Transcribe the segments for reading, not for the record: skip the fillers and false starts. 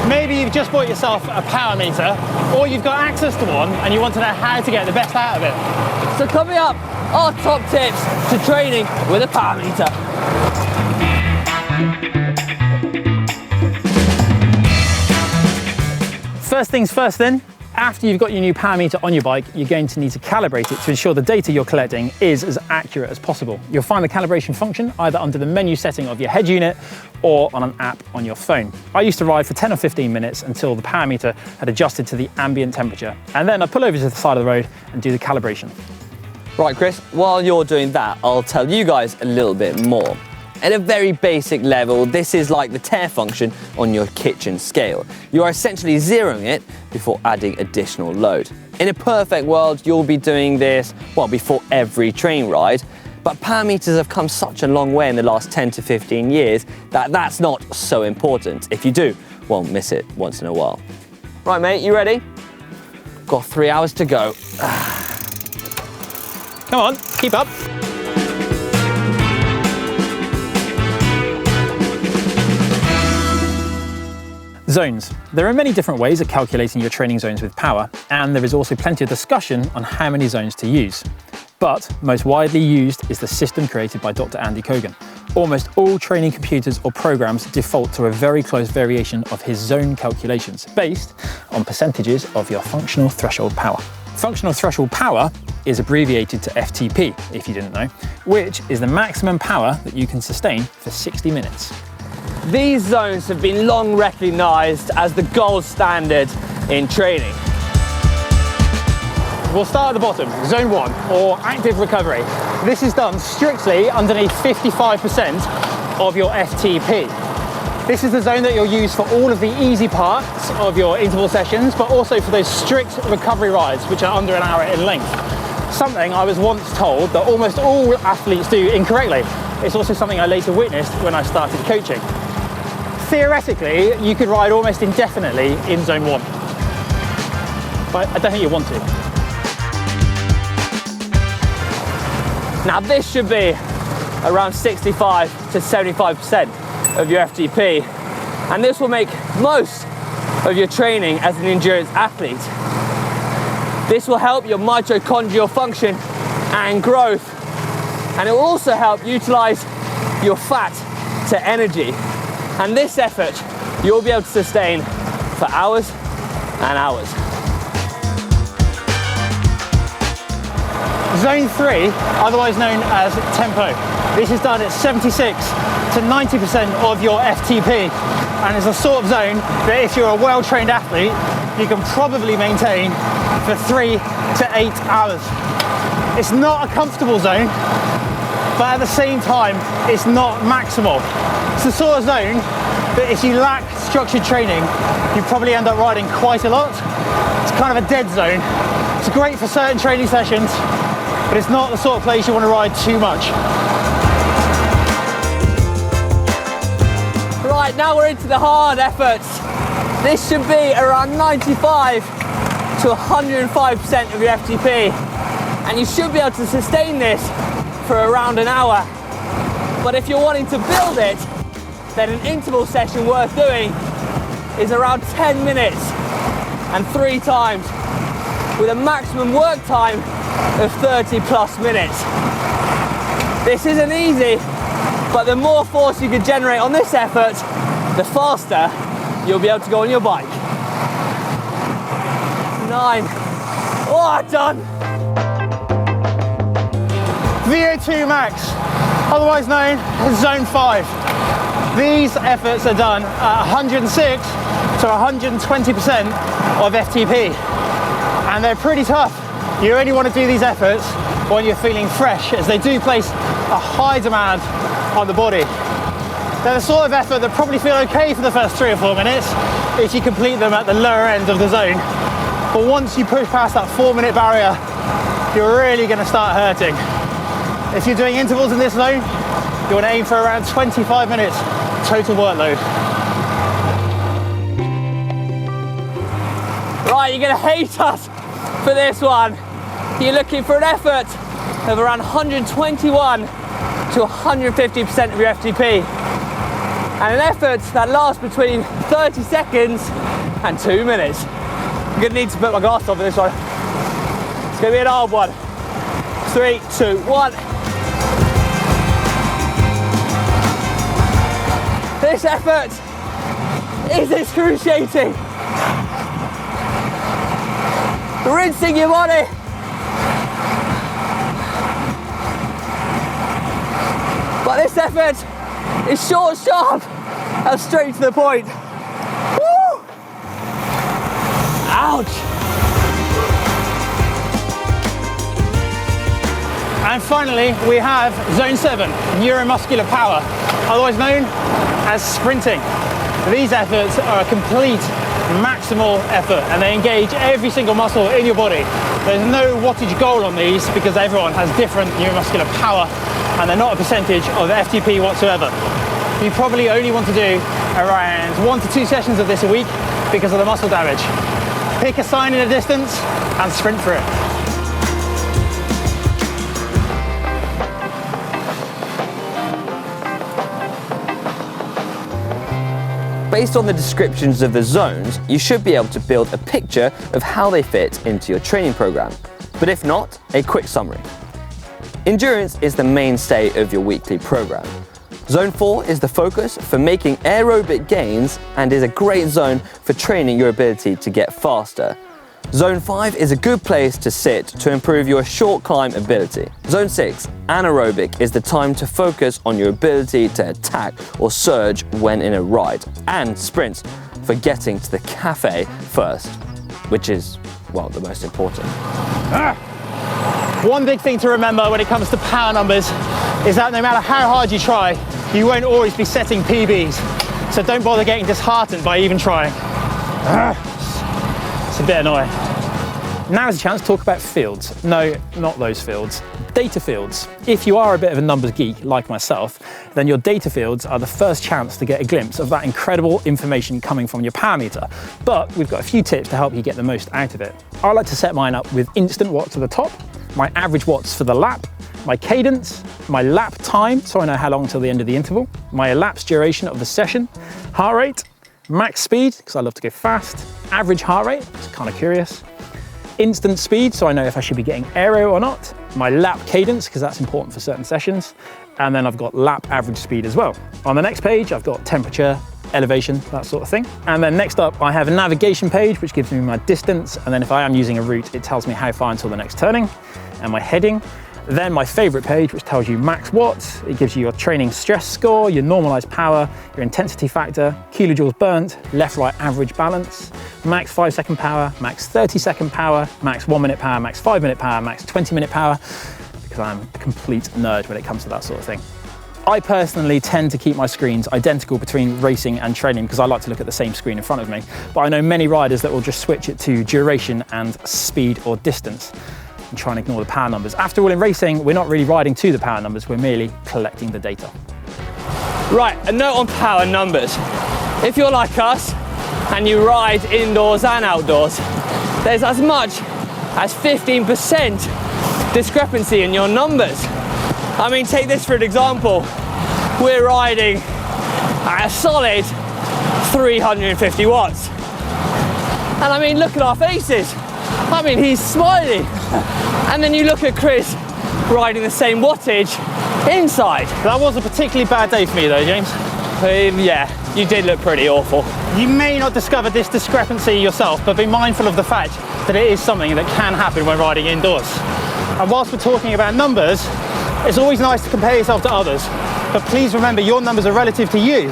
Maybe you've just bought yourself a power meter, or you've got access to one and you want to know how to get the best out of it. So coming up, our top tips to training with a power meter. First things first then, after you've got your new power meter on your bike, you're going to need to calibrate it to ensure the data you're collecting is as accurate as possible. You'll find the calibration function either under the menu setting of your head unit or on an app on your phone. I used to ride for 10 or 15 minutes until the power meter had adjusted to the ambient temperature, and then I pull over to the side of the road and do the calibration. Right, Chris, while you're doing that, I'll tell you guys a little bit more. At a very basic level, this is like the tare function on your kitchen scale. You are essentially zeroing it before adding additional load. In a perfect world, you'll be doing this, well, before every train ride, but power meters have come such a long way in the last 10 to 15 years that that's not so important. If you do, well, miss it once in a while. Right, mate, you ready? Got 3 hours to go. Come on, keep up. Zones. There are many different ways of calculating your training zones with power, and there is also plenty of discussion on how many zones to use. But most widely used is the system created by Dr. Andy Kogan. Almost all training computers or programs default to a very close variation of his zone calculations, based on percentages of your functional threshold power. Functional threshold power is abbreviated to FTP, if you didn't know, which is the maximum power that you can sustain for 60 minutes. These zones have been long recognised as the gold standard in training. We'll start at the bottom, zone 1, or active recovery. This is done strictly underneath 55% of your FTP. This is the zone that you'll use for all of the easy parts of your interval sessions, but also for those strict recovery rides, which are under an hour in length. Something I was once told that almost all athletes do incorrectly. It's also something I later witnessed when I started coaching. Theoretically, you could ride almost indefinitely in zone 1, but I don't think you want to. Now this should be around 65 to 75% of your FTP, and this will make most of your training as an endurance athlete. This will help your mitochondrial function and growth, and it will also help utilize your fat to energy. And this effort, you'll be able to sustain for hours and hours. Zone 3, otherwise known as tempo. This is done at 76 to 90% of your FTP, and is a sort of zone that if you're a well-trained athlete, you can probably maintain for 3 to 8 hours. It's not a comfortable zone, but at the same time, it's not maximal. It's the sort of zone that if you lack structured training, you probably end up riding quite a lot. It's kind of a dead zone. It's great for certain training sessions, but it's not the sort of place you want to ride too much. Right, now we're into the hard efforts. This should be around 95 to 105% of your FTP, and you should be able to sustain this for around an hour. But if you're wanting to build it, then an interval session worth doing is around 10 minutes and 3 times, with a maximum work time of 30 plus minutes. This isn't easy, but the more force you can generate on this effort, the faster you'll be able to go on your bike. 9. Oh, done. VO2 max, otherwise known as zone 5. These efforts are done at 106 to 120% of FTP, and they're pretty tough. You only want to do these efforts when you're feeling fresh, as they do place a high demand on the body. They're the sort of effort that probably feel okay for the first 3 or 4 minutes if you complete them at the lower end of the zone. But once you push past that 4-minute barrier, you're really going to start hurting. If you're doing intervals in this zone, you want to aim for around 25 minutes total workload. Right, you're going to hate us for this one. You're looking for an effort of around 121 to 150% of your FTP. and an effort that lasts between 30 seconds and 2 minutes. I'm gonna need to put my glass on for this one. It's gonna be an hard one. 3, 2, 1. This effort is excruciating. Rinsing your body. But this effort is short, sharp, and straight to the point. Woo! Ouch! And finally, we have Zone 7, neuromuscular power, otherwise known as sprinting. These efforts are a complete maximal effort and they engage every single muscle in your body. There's no wattage goal on these because everyone has different neuromuscular power and they're not a percentage of FTP whatsoever. You probably only want to do around 1 to 2 sessions of this a week because of the muscle damage. Pick a sign in the distance and sprint for it. Based on the descriptions of the zones, you should be able to build a picture of how they fit into your training program. But if not, a quick summary. Endurance is the mainstay of your weekly program. Zone 4 is the focus for making aerobic gains and is a great zone for training your ability to get faster. Zone 5 is a good place to sit to improve your short climb ability. Zone 6, anaerobic, is the time to focus on your ability to attack or surge when in a ride, and sprints for getting to the cafe first, which is, well, the most important. One big thing to remember when it comes to power numbers is that no matter how hard you try, you won't always be setting PBs. So don't bother getting disheartened by even trying. It's a bit annoying. Now is a chance to talk about fields. No, not those fields. Data fields. If you are a bit of a numbers geek like myself, then your data fields are the first chance to get a glimpse of that incredible information coming from your power meter. But we've got a few tips to help you get the most out of it. I like to set mine up with instant watts at the top, my average watts for the lap, my cadence, my lap time, so I know how long till the end of the interval, my elapsed duration of the session, heart rate, max speed, because I love to go fast, average heart rate, it's kind of curious, instant speed, so I know if I should be getting aero or not, my lap cadence, because that's important for certain sessions, and then I've got lap average speed as well. On the next page, I've got temperature, elevation, that sort of thing. And then next up, I have a navigation page, which gives me my distance, and then if I am using a route, it tells me how far until the next turning, and my heading. Then my favorite page, which tells you max watts. It gives you your training stress score, your normalized power, your intensity factor, kilojoules burnt, left-right average balance, max 5-second power, max 30-second power, max 1-minute power, max 5-minute power, max 20-minute power, because I'm a complete nerd when it comes to that sort of thing. I personally tend to keep my screens identical between racing and training because I like to look at the same screen in front of me. But I know many riders that will just switch it to duration and speed or distance and try and ignore the power numbers. After all, in racing, we're not really riding to the power numbers, we're merely collecting the data. Right, a note on power numbers. If you're like us and you ride indoors and outdoors, there's as much as 15% discrepancy in your numbers. I mean, take this for an example. We're riding at a solid 350 watts. And I mean, look at our faces. I mean, he's smiling. And then you look at Chris riding the same wattage inside. That was a particularly bad day for me though, James. Yeah, you did look pretty awful. You may not discover this discrepancy yourself, but be mindful of the fact that it is something that can happen when riding indoors. And whilst we're talking about numbers, it's always nice to compare yourself to others, but please remember your numbers are relative to you.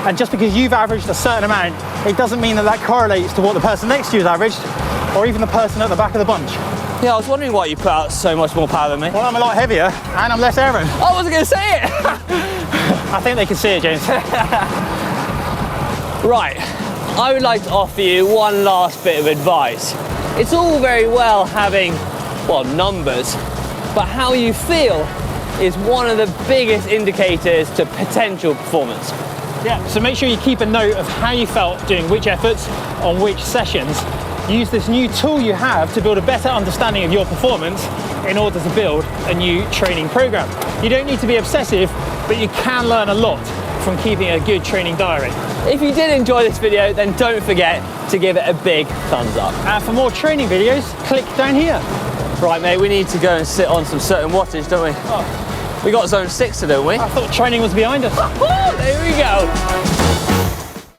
And just because you've averaged a certain amount, it doesn't mean that that correlates to what the person next to you has averaged, or even the person at the back of the bunch. Yeah, I was wondering why you put out so much more power than me. Well, I'm a lot heavier, and I'm less aero. I wasn't going to say it! I think they can see it, James. Right, I would like to offer you one last bit of advice. It's all very well having, well, numbers, but how you feel is one of the biggest indicators to potential performance. Yeah, so make sure you keep a note of how you felt doing which efforts on which sessions. Use this new tool you have to build a better understanding of your performance in order to build a new training program. You don't need to be obsessive, but you can learn a lot from keeping a good training diary. If you did enjoy this video, then don't forget to give it a big thumbs up. And for more training videos, click down here. Right, mate, we need to go and sit on some certain wattage, don't we? Oh. We got zone 6 to do, don't we? I thought training was behind us. There we go.